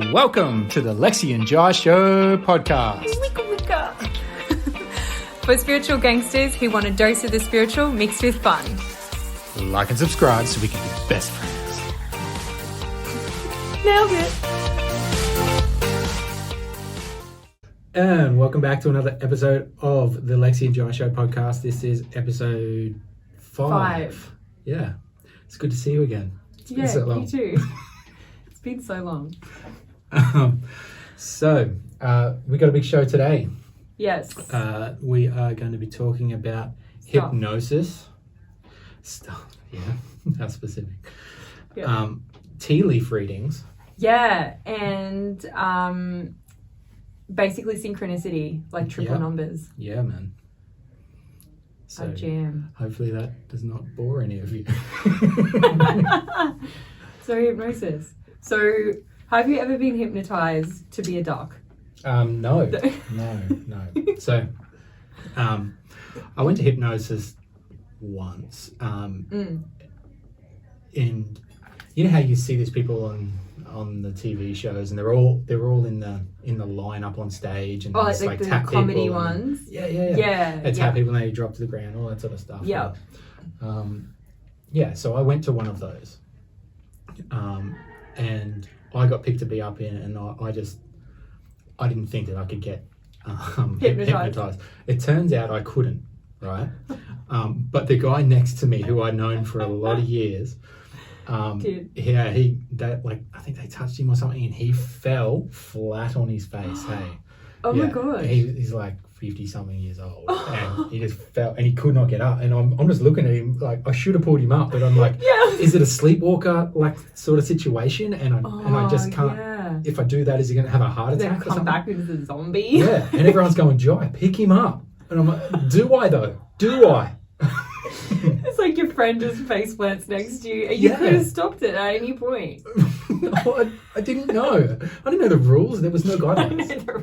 Welcome to the Lexy and Jai Show podcast. For spiritual gangsters who want a dose of the spiritual mixed with fun. Like and subscribe so we can be best friends. Nailed it. And welcome back to another episode of the Lexy and Jai Show podcast. This is episode 5. Yeah. It's good to see you again. It's been so long. You too. It's been so long. We got a big show today. Yes. We are going to be talking about hypnosis. Stuff. Yeah. How specific. Yeah. Tea leaf readings. Yeah. And basically synchronicity, like triple numbers. Yeah, man. So A jam. Hopefully that does not bore any of you. So hypnosis. So have you ever been hypnotized to be a doc? No. So, I went to hypnosis once, and you know how you see these people on the TV shows, and they're all in the line up on stage, and like the tap comedy people ones. Yeah. They tap people and they drop to the ground, all that sort of stuff. Yeah. So I went to one of those, and I got picked to be up in it, and I didn't think that I could get hypnotized. It turns out I couldn't, right? But the guy next to me, who I'd known for a lot of years, I think they touched him or something, and he fell flat on his face. Oh my gosh. He's like 50 something years old, and he just fell, and he could not get up. And I'm just looking at him like I should have pulled him up, but I'm like, is it a sleepwalker like sort of situation? And I just can't. Yeah. If I do that, is he going to have a heart attack? Then come back as a zombie. Yeah, and everyone's going, Jai, pick him up. And I'm like, do I though? Do I? It's like your friend just face plants next to you, and you could have stopped it at any point. No, I didn't know. I didn't know the rules. There was no guidelines. I know the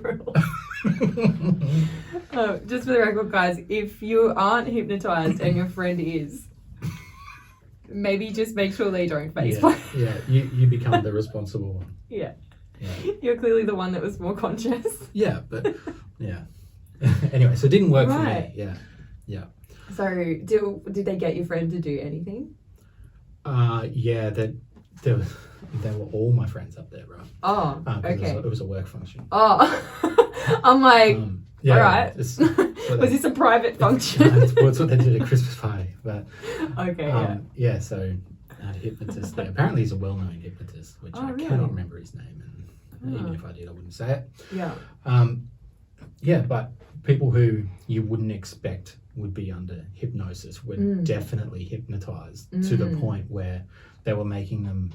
rules. Just for the record, guys, if you aren't hypnotized and your friend is, maybe just make sure they don't face plant. Yeah, you become the responsible one. Yeah. You're clearly the one that was more conscious. Yeah, but yeah. Anyway, so it didn't work for me. Yeah. So did they get your friend to do anything? They were all my friends up there, right? Oh, okay. It was a work function. Oh, I'm like, all right. Was this a private function? It's what they did at a Christmas party. But okay, so I had a hypnotist there. Apparently he's a well-known hypnotist, which I cannot remember his name, and even if I did, I wouldn't say it. Yeah. But people who you wouldn't expect would be under hypnosis were definitely hypnotized to the point where they were making them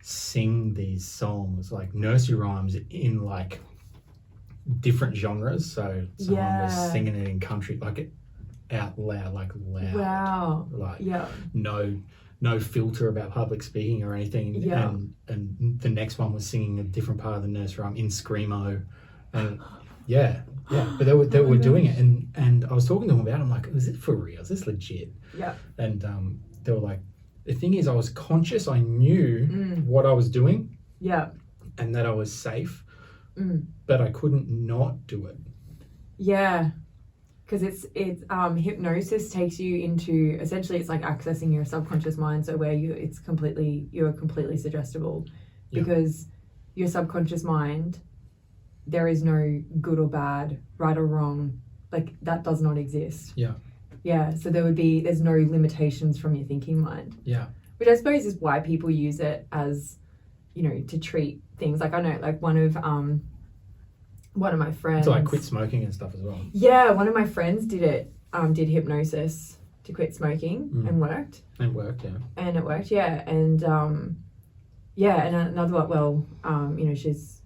sing these songs like nursery rhymes in like different genres. So someone was singing it in country, like it out loud, like loud. Wow. Like no filter about public speaking or anything. Yeah. And the next one was singing a different part of the nursery rhyme in screamo. And but they were doing it, and I was talking to them about it. I'm like, is it for real? Is this legit? Yeah. And they were like, the thing is, I was conscious. I knew what I was doing. Yeah. And that I was safe. But I couldn't not do it. Yeah. Because it's hypnosis takes you into, essentially it's like accessing your subconscious mind, so where you're completely suggestible, because your subconscious mind, there is no good or bad, right or wrong, like that does not exist. So there's no limitations from your thinking mind, which I suppose is why people use it as, to treat things. Like I know, like one of my friends to like quit smoking and stuff as well. One of my friends did hypnosis to quit smoking and worked. And it worked, and another one, she's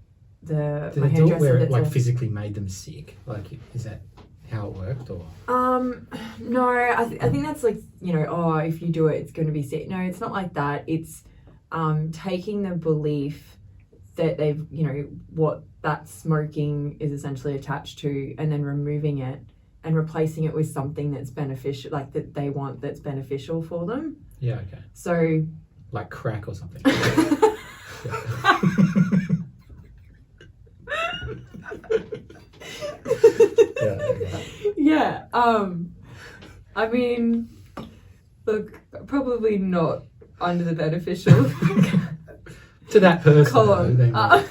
Did they do it where it like physically made them sick? Like, is that how it worked, or? No, I think that's like, if you do it, it's going to be sick. No, it's not like that. It's taking the belief that they've, what that smoking is essentially attached to, and then removing it and replacing it with something that's beneficial, like that they want, that's beneficial for them. Yeah, okay. So like crack or something. Yeah. I mean, look, probably not under the beneficial To that person, column. though, they might.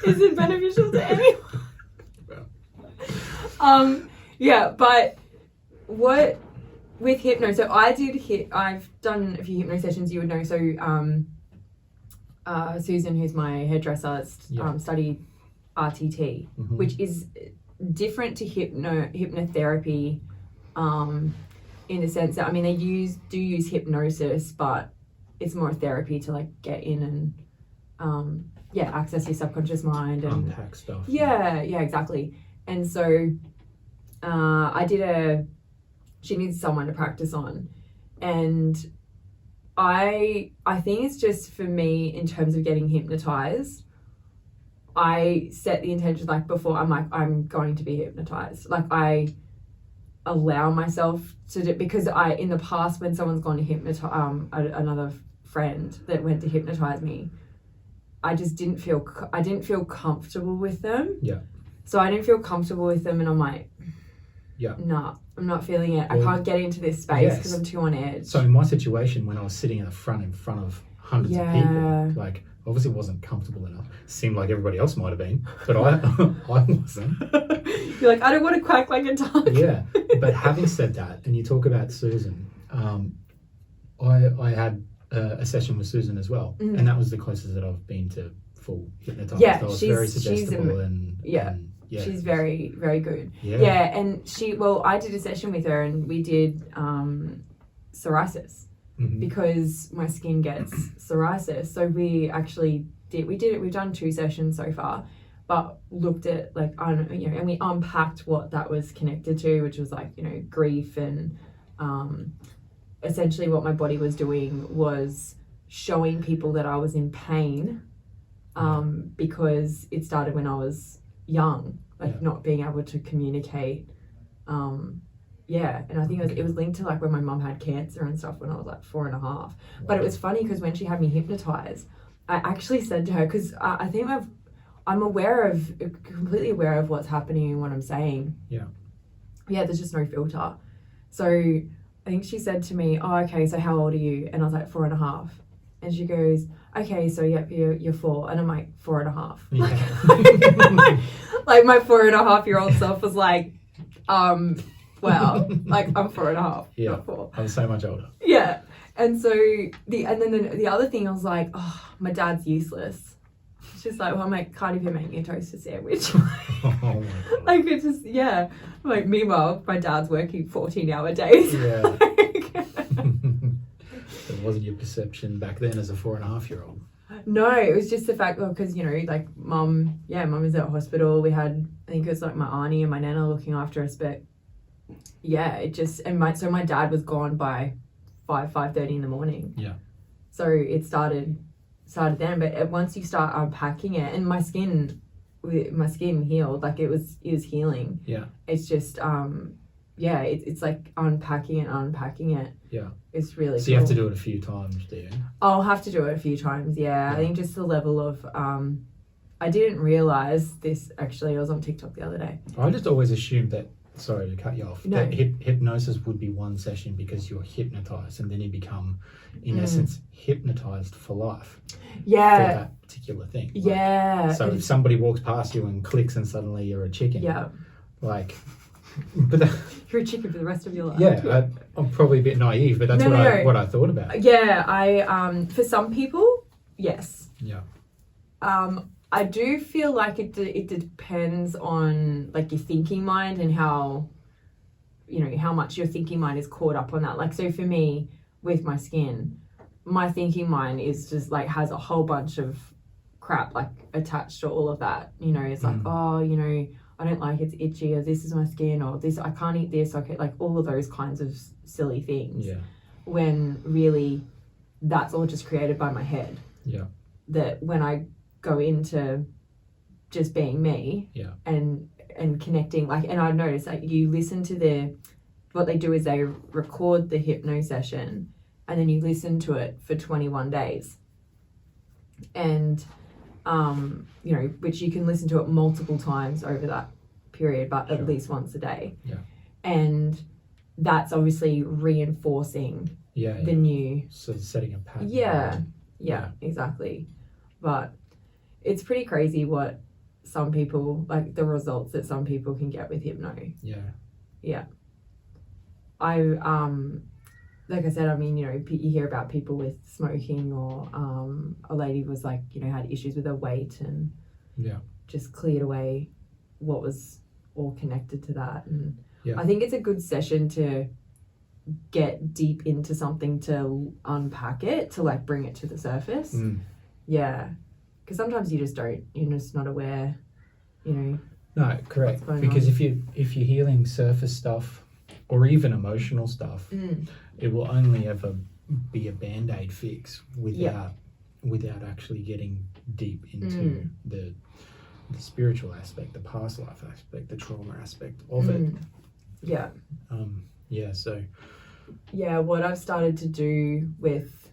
Is it beneficial to anyone? Yeah, but what with hypno? So I've done a few hypno sessions. You would know. So Susan, who's my hairdresser, studied RTT, which is different to hypnotherapy, in the sense that, I mean, they do use hypnosis, but it's more therapy to like get in and access your subconscious mind and unpack stuff. Yeah, exactly. And so she needs someone to practice on, and I think it's just for me in terms of getting hypnotized. I set the intention like before. I'm going to be hypnotized. Like I allow myself to do, because in the past when someone's gone to hypnotize another friend that went to hypnotize me, I just didn't feel comfortable with them. Yeah. So I didn't feel comfortable with them, and I'm like, nah, I'm not feeling it. Well, I can't get into this space because I'm too on edge. So in my situation, when I was sitting in front of hundreds of people, like obviously wasn't comfortable enough. Seemed like everybody else might have been, but I wasn't. You're like, I don't want to quack like a duck. Yeah, but having said that, and you talk about Susan, I had a session with Susan as well, and that was the closest that I've been to full hypnotized. Yeah, I was very suggestible and she's very, very good. Yeah, and I did a session with her, and we did psoriasis, because my skin gets psoriasis. So we actually we've done 2 sessions so far, but looked at like, I don't know, and we unpacked what that was connected to, which was like, grief, and essentially what my body was doing was showing people that I was in pain, because it started when I was young, not being able to communicate. And I think it was linked to like when my mum had cancer and stuff when I was like 4.5. Wow. But it was funny because when she had me hypnotized, I actually said to her, because I think I'm completely aware of what's happening and what I'm saying. Yeah, there's just no filter. So I think she said to me, "Oh, okay, so how old are you?" And I was like 4.5. And she goes, "Okay, so yep, you're 4." And I'm like 4.5. Yeah. Like my 4.5-year-old self was like, wow, like I'm 4.5, not 4. I'm so much older. Yeah. And so the other thing, I was like, oh, my dad's useless. She's like, well, I can't even make me a toaster sandwich. Oh my God. Like it's just, like meanwhile my dad's working 14-hour days. Yeah. It wasn't your perception back then as a 4.5-year-old. No, it was just the fact, because like mum was at hospital. We had, I think it was like my auntie and my nana looking after us, but it just, and my dad was gone by 5:30 in the morning. Yeah. So it started then, but once you start unpacking it, and my skin healed, like it was healing. Yeah. It's just it's like unpacking it. Yeah. It's really so cool. You have to do it a few times, do you? I'll have to do it a few times, I think just the level of I didn't realize this, actually. I was on TikTok the other day. I just always assumed that, sorry to cut you off, no. that hypnosis would be one session because you're hypnotized, and then you become, in essence, hypnotized for life. Yeah. For that particular thing. So if somebody walks past you and clicks and suddenly you're a chicken. Yeah. Like, but you're a chicken for the rest of your life. Yeah, I'm probably a bit naive, but that's what I thought about. Yeah, I for some people, yes. Yeah. I do feel like it depends on like your thinking mind and how much your thinking mind is caught up on that. Like, so for me with my skin, my thinking mind is just like has a whole bunch of crap like attached to all of that. It's like, I don't like it's itchy, or this is my skin, or this, I can't eat this, okay, like all of those kinds of silly things. Yeah. When really that's all just created by my head. Yeah. That when I go into just being me and connecting, like, and I've noticed like you listen to what they do is they record the hypno session and then you listen to it for 21 days, and which you can listen to it multiple times over that period, but Sure. at least once a day. Yeah. And that's obviously reinforcing Yeah. the new. So setting a pattern. Yeah, exactly. But it's pretty crazy what some people, like the results that some people can get with hypno. Yeah. Like I said, I mean, you know, you hear about people with smoking, or a lady was like, you know, had issues with her weight and just cleared away what was all connected to that. And I think it's a good session to get deep into something, to unpack it, to like bring it to the surface. Yeah, because sometimes you're just not aware, you know. No, correct. What's going Because on. if you're healing surface stuff or even emotional stuff, it will only ever be a band-aid fix without actually getting deep into the spiritual aspect, the past life aspect, the trauma aspect of it. Yeah. So What I've started to do with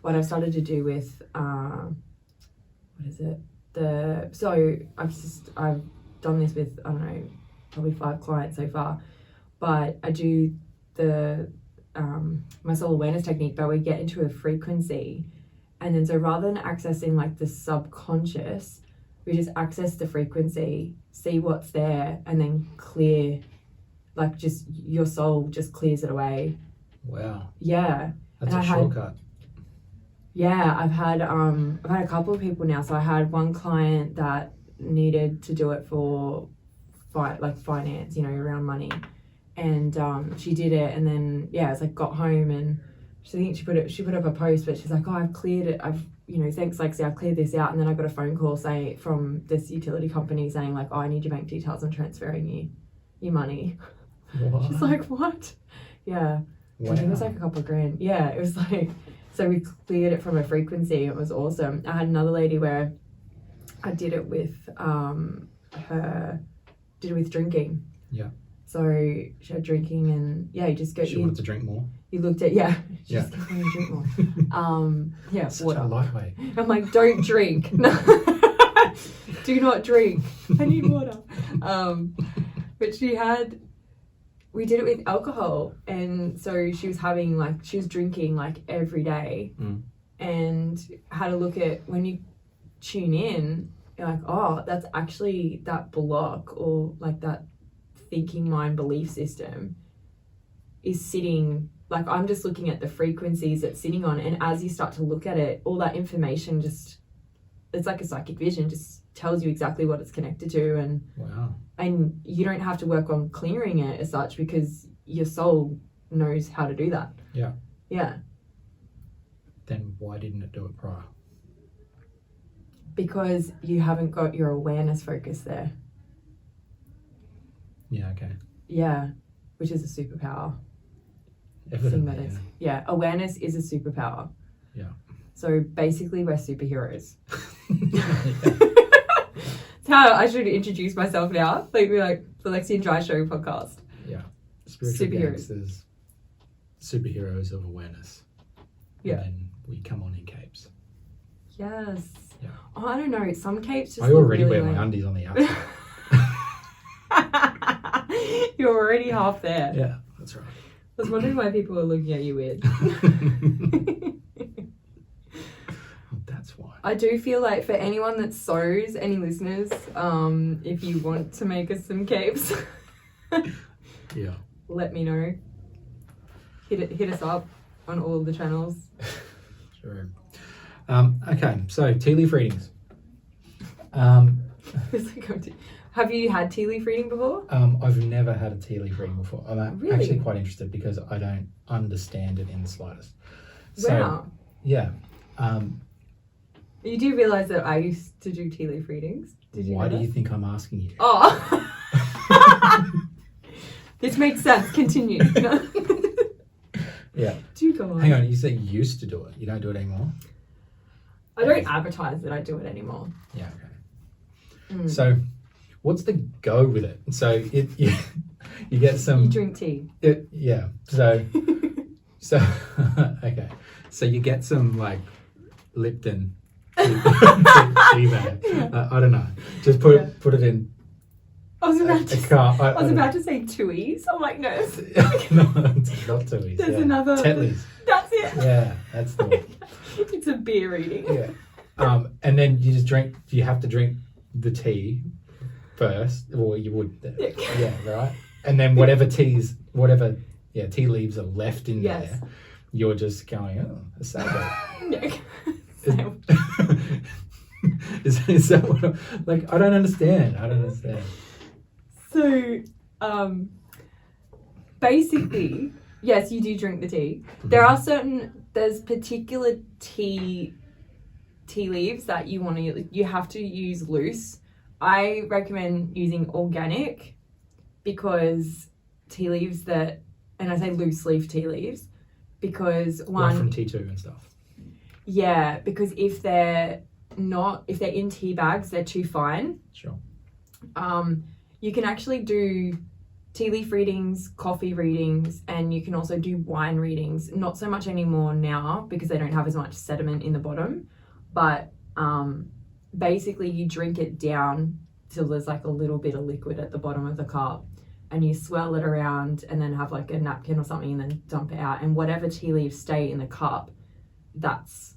what is it? So I've done this with, I don't know, probably 5 clients so far, but I do the my soul awareness technique, but we get into a frequency, and then so rather than accessing like the subconscious, we just access the frequency, see what's there, and then clear, like just your soul just clears it away. Wow. Yeah. That's a shortcut. Yeah, I've had a couple of people now. So I had one client that needed to do it for finance, you know, around money, and she did it, and then it's like got home, and she put up a post, but she's like, oh, I've cleared it. Thanks Lexi, I've cleared this out, and then I got a phone call from this utility company saying like, oh, I need your bank details. I'm transferring you your money. What? She's like, what? Yeah. Wow. I think it was like a couple of grand. Yeah, it was like. So we cleared it from a frequency. It was awesome. I had another lady where I did it with drinking. Yeah. So she had drinking, and you just go. She wanted to drink more. You looked at She just kept wanting to drink more. Such water. a lightweight. I'm like, don't drink. No. Do not drink. I need water. But we did it with alcohol, and so she was drinking like every day, and had a look at, when you tune in, you're like, oh, that's actually that block, or like that thinking mind belief system is sitting, like I'm just looking at the frequencies it's sitting on, and as you start to look at it, all that information it's like a psychic vision, just tells you exactly what it's connected to. And wow. And you don't have to work on clearing it as such, because your soul knows how to do that. Yeah. Then why didn't it do it prior? Because you haven't got your awareness focus there. Yeah, okay. Yeah, which is a superpower. Evidently, Awareness is a superpower. Yeah. So basically we're superheroes. That's how I should introduce myself now. Like, be like, the Lexy and Jai show podcast. Yeah. Spiritual Superheroes. gangsters, superheroes of awareness. Yeah. And then we come on in capes. Yes. Yeah. Oh, I don't know. Some capes just I already look really wear my undies on the outside. You're already half there. Yeah, that's right. I was wondering why people were looking at you weird. That's why. I do feel like for anyone that sews, any listeners, if you want to make us some capes, let me know. Hit us up on all the channels. Sure. Okay, so tea leaf readings. Have you had tea leaf reading before? I've never had a tea leaf reading before. I'm Really? actually quite interested because I don't understand it in the slightest. So, Wow. Yeah. You do realise that I used to do tea leaf readings? Did you Why know do that? you think I'm asking you? Oh. This makes sense. Continue. Yeah. Do go on. Hang on, you said you used to do it. You don't do it anymore? I don't advertise that I do it anymore. Yeah, okay. So, what's the go with it? So, you get some... You drink tea. Yeah. So, okay. So, you get some, like, Lipton tea bag. I don't know. Just put it in I was about to. I can't. I was about to say Tuies. I'm like, no. no, it's not Tuies. There's another. Tetleys. That's it. Yeah, that's the one. It's a beer reading. Yeah. And then you just drink. You have to drink the tea first, or you would. Yeah, right. And then whatever tea leaves are left in there. You're just going, oh, a sailboat. Is that what? Like, I don't understand. So, basically, yes, you do drink the tea. There's particular tea leaves that you have to use loose. I recommend using organic, because tea leaves and I say loose leaf tea leaves, because like from T2 and stuff. Yeah, because if they're in tea bags, they're too fine. Sure. You can actually do tea leaf readings, coffee readings, and you can also do wine readings. Not so much anymore now because they don't have as much sediment in the bottom, but basically you drink it down till there's like a little bit of liquid at the bottom of the cup, and you swirl it around and then have like a napkin or something and then dump it out, and whatever tea leaves stay in the cup, that's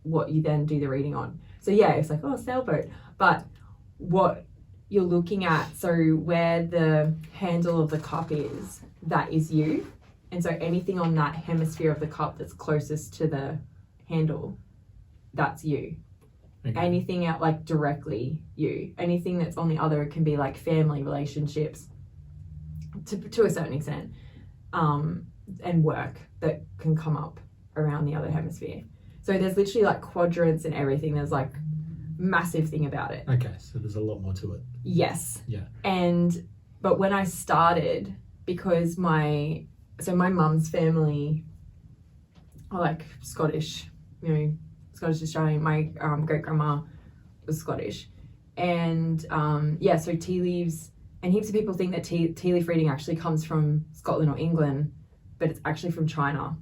what you then do the reading on. So yeah, it's like, oh, sailboat. But what you're looking at, so where the handle of the cup is, that is you. And so anything on that hemisphere of the cup that's closest to the handle, that's you. Okay. Anything out like directly you. Anything that's on the other can be like family relationships to a certain extent, and work that can come up around the other hemisphere. So there's literally like quadrants and everything. There's like massive thing about it. Okay, so there's a lot more to it. Yes. Yeah. But when I started, because my mum's family are like Scottish, Scottish Australian. My great grandma was Scottish, and so tea leaves, and heaps of people think that tea leaf reading actually comes from Scotland or England, but it's actually from China.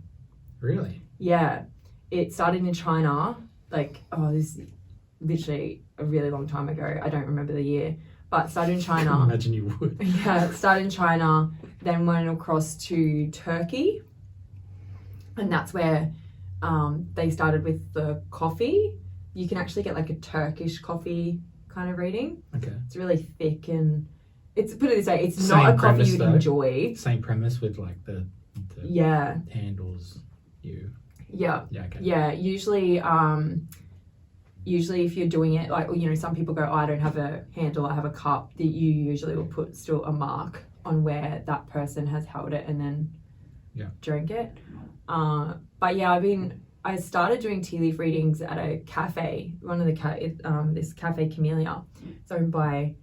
Really? Yeah. It started in China, this is literally a really long time ago. I don't remember the year, but it started in China. I imagine you would. Yeah, it started in China, then went across to Turkey, and that's where they started with the coffee. You can actually get like a Turkish coffee kind of reading. Okay. It's really thick, and it's, put it this way, it's not a coffee you'd enjoy. Same premise with like the handles you. Yeah. Yeah, okay. Yeah, usually if you're doing it, like, some people go, oh, I don't have a handle, I have a cup, that you usually will put still a mark on where that person has held it and then drink it. But yeah, I started doing tea leaf readings at a cafe, this Cafe Camellia. It's owned by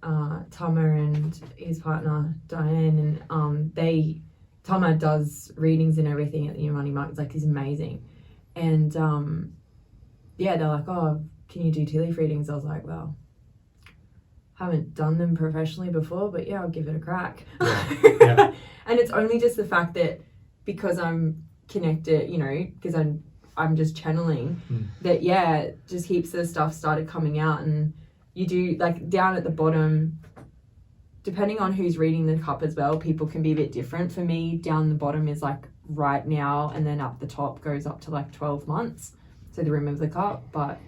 Tama and his partner Diane, and Tama does readings and everything at the Money Market. Like, he's amazing. And they're like, oh, can you do tea leaf readings? I was like, well, haven't done them professionally before, but yeah, I'll give it a crack. Yeah. And it's only just the fact that because I'm connected, because I'm just channeling, that just heaps of stuff started coming out. And you do, like, down at the bottom, depending on who's reading the cup as well, people can be a bit different. For me, down the bottom is like right now, and then up the top goes up to like 12 months. So the rim of the cup. But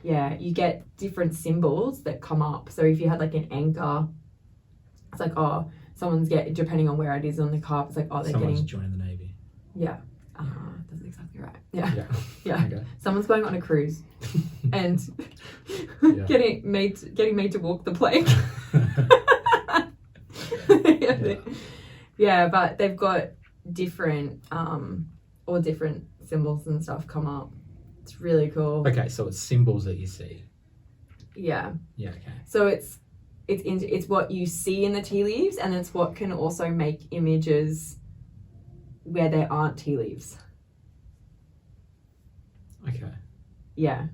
yeah, you get different symbols that come up. So if you had like an anchor, it's like, oh, depending on where it is on the cup, it's like, oh, someone's joining the Navy. Yeah. That's exactly right. Yeah. Yeah. Okay. Someone's going on a cruise and getting made to walk the plank. Yeah, but they've got different different symbols and stuff come up. It's really cool. Okay, so it's symbols that you see. Yeah. Yeah. Okay. So it's what you see in the tea leaves, and it's what can also make images where there aren't tea leaves. Okay. Yeah.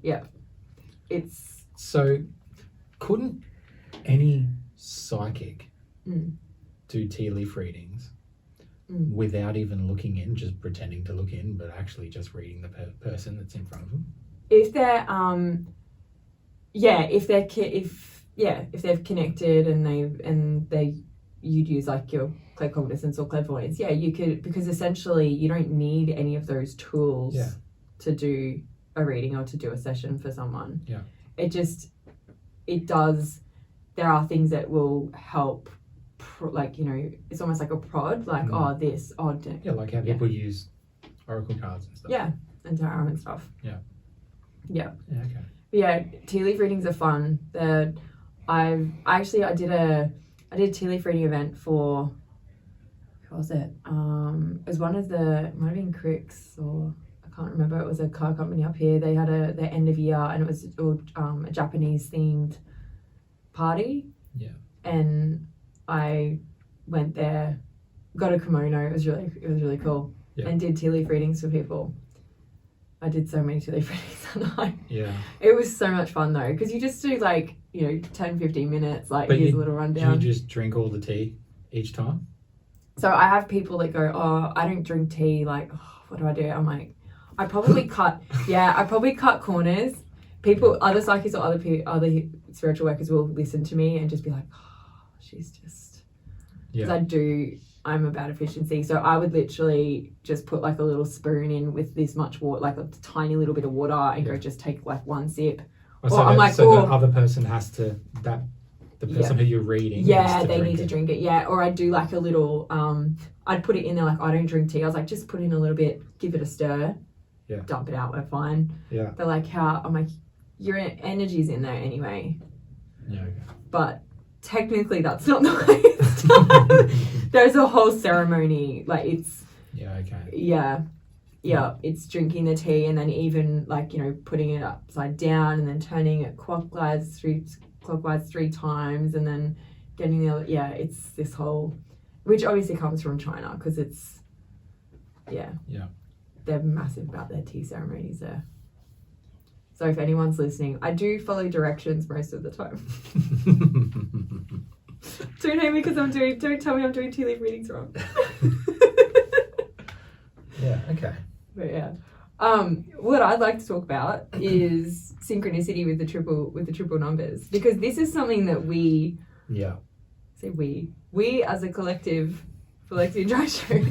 Yeah. It's so. Couldn't any psychic do tea leaf readings without even looking in, just pretending to look in, but actually just reading the person that's in front of them? If they're if they've connected and you'd use like your claircognizance or clairvoyance, you could, because essentially you don't need any of those tools to do a reading or to do a session for someone. It does, there are things that will help, like, you know, it's almost like a prod, like like how people use oracle cards and stuff, and tarot and stuff. Okay. Tea leaf readings are fun. I did a tea leaf reading event for, what was it? It was one of the, it might have been Cricks, or I can't remember. It was a car company up here. They had their end of year, and it was all a Japanese themed party. And I went there, got a kimono. It was really cool, and did tea leaf readings for people. I did so many tea leaf readings that night. It was so much fun though, because you just do like, you know, 10-15 minutes, like, but here's a little rundown. Do you just drink all the tea each time? So I have people that go, oh, I don't drink tea, like, what do I do? I'm like, I probably cut corners. People, other psychics or other spiritual workers will listen to me and just be like, oh, she's just, because I'm about efficiency. So I would literally just put like a little spoon in with this much water, like a tiny little bit of water, and go just take like one sip. So the other person has to, the person who you're reading, they need to drink it. Or I'd do like a little, I'd put it in there, like, I don't drink tea. I was like, just put in a little bit, give it a stir, dump it out, we're fine. They're like, how? I'm like, your energy's in there anyway. But technically that's not the way it's done. There's a whole ceremony, like, it's it's drinking the tea, and then even, like, you know, putting it upside down and then turning it clockwise 3 times, and then getting the other, it's this whole, which obviously comes from China, because it's they're massive about their tea ceremonies there. So if anyone's listening, I do follow directions most of the time. Don't hate me because don't tell me I'm doing tea leaf readings wrong. Okay. But what I'd like to talk about is synchronicity with the triple numbers, because this is something that we as a collective for Lexy and Jai show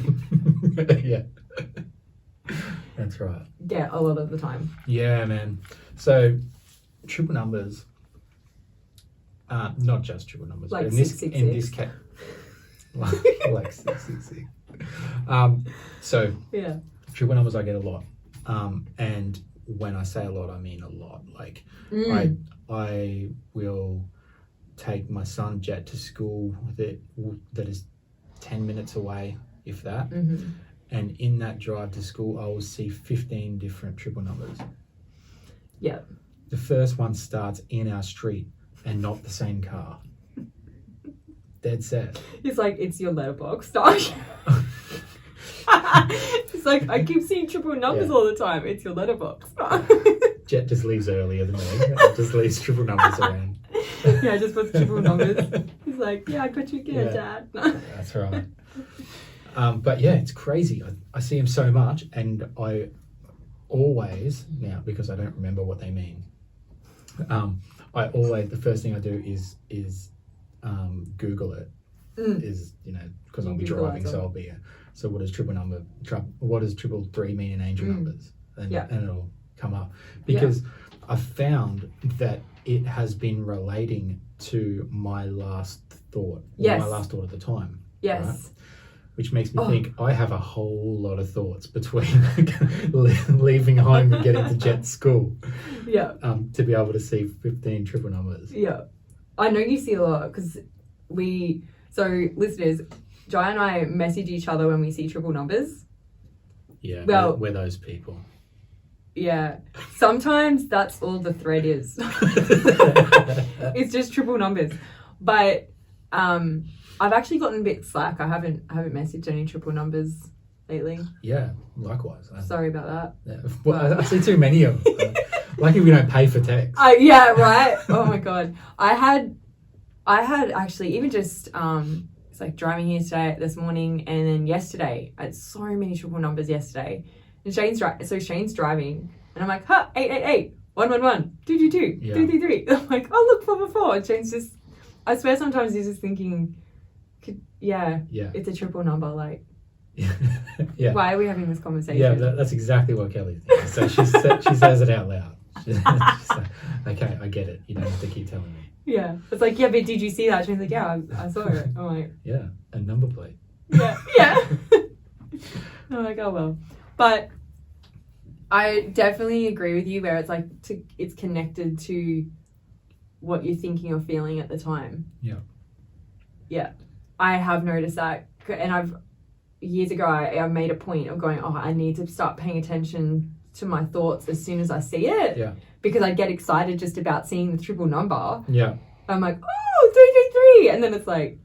that's right, get a lot of the time. Man. So triple numbers, not just triple numbers, like but in this case like 666. So triple numbers I get a lot, and when I say a lot, I mean a lot. Like, I will take my son Jet to school that is 10 minutes away, if that, and in that drive to school I will see 15 different triple numbers. The first one starts in our street and not the same car. Dead set. It's like, it's your letterbox. It's like, I keep seeing triple numbers all the time. It's your letterbox. Jet just leaves earlier than me. Just leaves triple numbers around. Just puts triple numbers. He's like, I got you again, Dad. That's right. But it's crazy. I see him so much, and I always, now, because I don't remember what they mean, the first thing I do is Google it. Is, you know, because I'll be driving, so I'll be so what does what does 333 mean in angel numbers? And it'll come up, because I found that it has been relating to my last thought, my last thought at the time. Right? Which makes me think I have a whole lot of thoughts between leaving home and getting to Jet's school. To be able to see 15 triple numbers. I know you see a lot, because listeners, Jai and I message each other when we see triple numbers. Well, we're those people. Sometimes that's all the thread is. It's just triple numbers. But I've actually gotten a bit slack. I haven't messaged any triple numbers lately. Likewise. Sorry about that. Well, I see too many of them. Lucky we don't pay for text. Right. Oh my god. I had actually, even just it's like driving here this morning, and then yesterday I had so many triple numbers yesterday. And Shane's driving, and I'm like, 888. 111, 222, Yeah. 333. I'm like, oh look, 444. And Shane's just, I swear sometimes he's just thinking, Yeah. it's a triple number. Like, Yeah. why are we having this conversation? Yeah, that's exactly what Kelly thinks. So she says it out loud. She's like, okay, I get it. You don't have to keep telling me. Yeah. It's like, yeah, but did you see that? Shane's like, yeah, I saw it. I'm like, Yeah, a number plate. yeah. I'm like, oh well. But I definitely agree with you where it's like it's connected to what you're thinking or feeling at the time. Yeah. I have noticed that, and years ago I made a point of going, oh, I need to start paying attention to my thoughts as soon as I see it. Yeah. Because I get excited just about seeing the triple number. Yeah. I'm like, oh, 333, and then it's like,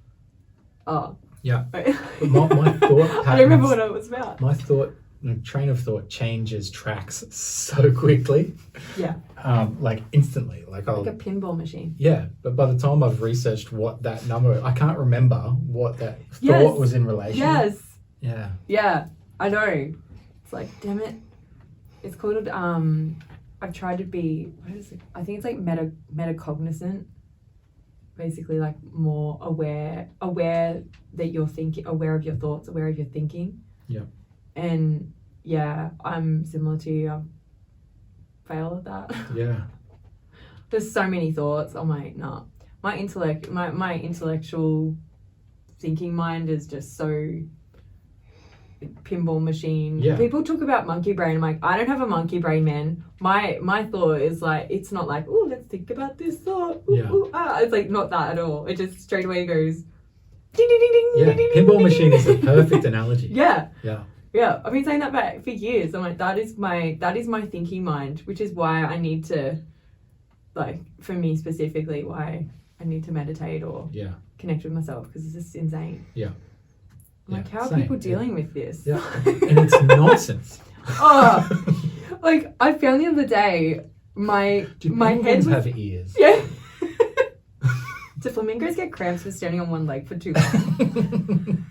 oh. Yeah. But my thought patterns, I don't remember what it was about. My train of thought changes tracks so quickly. Yeah. Like instantly. Like a pinball machine. Yeah, but by the time I've researched what that number, I can't remember what that thought was in relation. Yes. Yeah. Yeah, I know. It's like, damn it. It's called, I've tried to be, what is it? I think it's like metacognizant. Basically like more aware that you're thinking, aware of your thoughts, aware of your thinking. Yeah. And yeah, I'm similar to you. I've failed at that. Yeah. There's so many thoughts. I'm like, nah. My intellectual thinking mind is just so pinball machine. Yeah. People talk about monkey brain. I'm like, I don't have a monkey brain, man. My thought is like, it's not like, oh, let's think about this thought. Ooh, Yeah. ooh, ah. It's like not that at all. It just straight away goes ding ding ding ding. Yeah. Ding, ding, Pinball ding, machine ding, is a perfect analogy. Yeah. Yeah. Yeah. I've been saying that back for years. I'm like, that is my thinking mind, which is why I need to, like, for me specifically, why I need to meditate or connect with myself, because it's just insane. Yeah. I'm like, how are people dealing with this? Yeah. And it's nonsense. Oh, like I found the other day, my head was, have ears. Yeah. Do flamingos get cramps for standing on one leg for too long?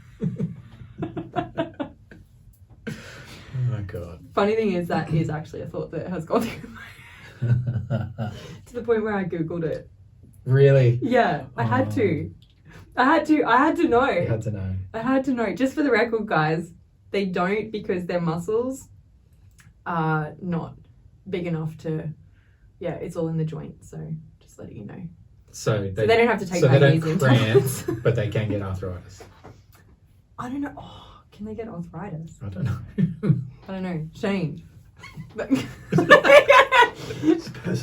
Oh my god. Funny thing is that is actually a thought that has gone through my to the point where I googled it. Really? Yeah, I had to know. You had to know. I had to know. Just for the record, guys, they don't, because their muscles are not big enough to. Yeah, it's all in the joint. So just letting you know. So they don't have to take. So they don't magnesium cramp, tablets. but they can get arthritis. I don't know. Oh, can they get arthritis? I don't know. I don't know. Shane.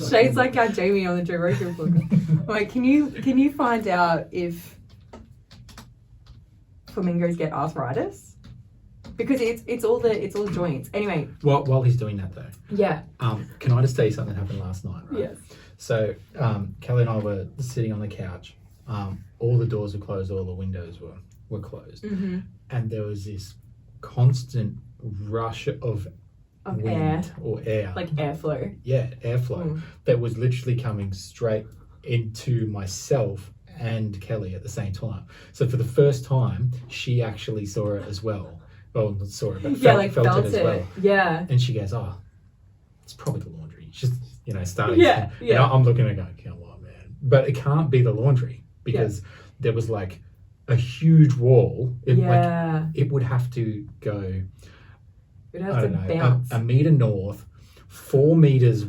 Shane's like our Jamie on the Joe Rogan podcast. Like, can you find out if flamingos get arthritis? Because it's all the joints. Anyway. While he's doing that though. Yeah. Can I just tell you something happened last night? Right? Yes. So Kelly and I were sitting on the couch. All the doors were closed. All the windows were closed. Mm-hmm. And there was this constant rush of wind air. or air. Like airflow. Yeah, airflow that was literally coming straight into myself and Kelly at the same time. So for the first time, she actually saw it as well. Well, not saw it, but felt it as well. Yeah. And she goes, "Oh, it's probably the laundry." She's, starting. Yeah. And I'm looking at it going, "Come on, man!" But it can't be the laundry because there was like a huge wall. It would have to go. It has to bounce. A meter north, 4 meters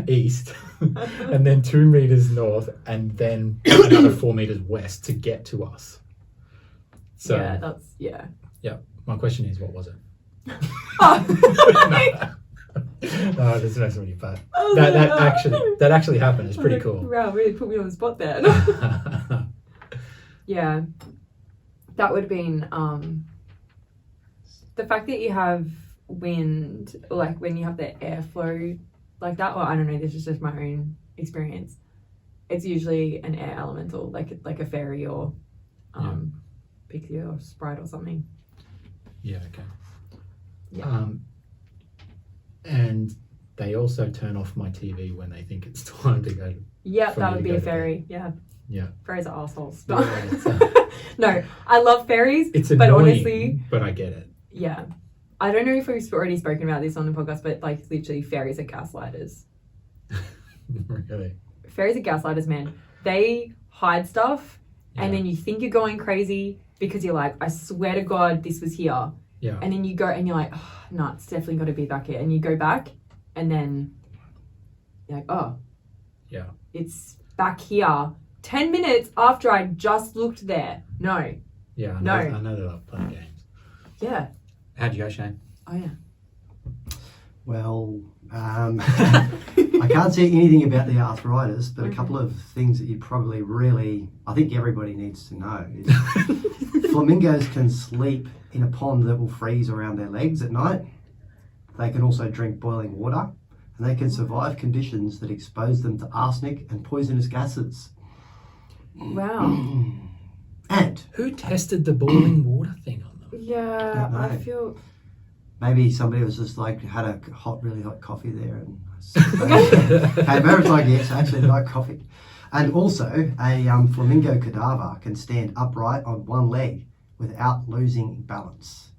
east, and then 2 meters north, and then another 4 meters west to get to us. So yeah. My question is, what was it? Oh. No, there's no somebody, but that actually happened. It's pretty cool. Wow, really put me on the spot there. Yeah, that would have been the fact that you have wind, like when you have the airflow like that, or I don't know, this is just my own experience. It's usually an air elemental, like a fairy or pixie or sprite or something. Yeah, okay. Yeah. And they also turn off my TV when they think it's time to go. Yeah, that would be a fairy. Yeah. Yeah. Fairies are assholes. Yeah, no, I love fairies. It's annoying, but honestly, but I get it. Yeah. I don't know if we've already spoken about this on the podcast, but like literally fairies are gaslighters. Really? Fairies are gaslighters, man. They hide stuff, and then you think you're going crazy because you're like, I swear to God, this was here. Yeah. And then you go and you're like, oh, no, it's definitely got to be back here. And you go back, and then you're like, oh, yeah, it's back here 10 minutes after I just looked there. No. Yeah, I know they love playing games. Yeah. How'd you go, Shane? Oh, yeah. Well, I can't say anything about the arthritis, but a couple of things that you probably I think everybody needs to know is flamingos can sleep in a pond that will freeze around their legs at night. They can also drink boiling water, and they can survive conditions that expose them to arsenic and poisonous gases. Wow. And Who tested the boiling water thing on them? Yeah, Don't know. I feel... maybe somebody was just like, had a really hot coffee there and came over, it's like, yes, I actually like coffee. And also, a flamingo cadaver can stand upright on one leg without losing balance.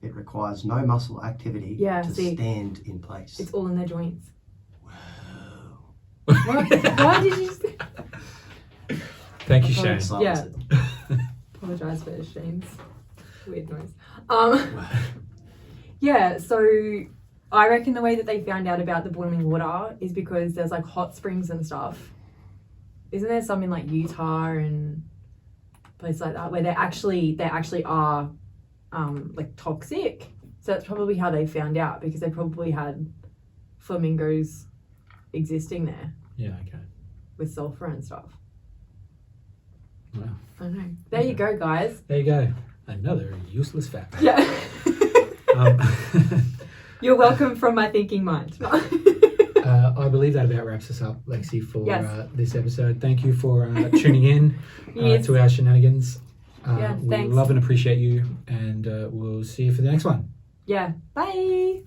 It requires no muscle activity to stand in place. It's all in their joints. Wow. What? Why did you say... Thank you, Shane. Yeah. Apologise for Shane's weird noise. Yeah, so I reckon the way that they found out about the boiling water is because there's like hot springs and stuff. Isn't there some in like Utah and places like that where they actually are like toxic? So that's probably how they found out, because they probably had flamingos existing there Yeah, okay. with sulfur and stuff. Wow. I know. There you go, guys. There you go. Another useless fact. Yeah. Um, You're welcome from my thinking mind. I believe that about wraps us up, Lexi, for this episode. Thank you for tuning in to our shenanigans. We thanks. love and appreciate you, and we'll see you for the next one. Yeah. Bye.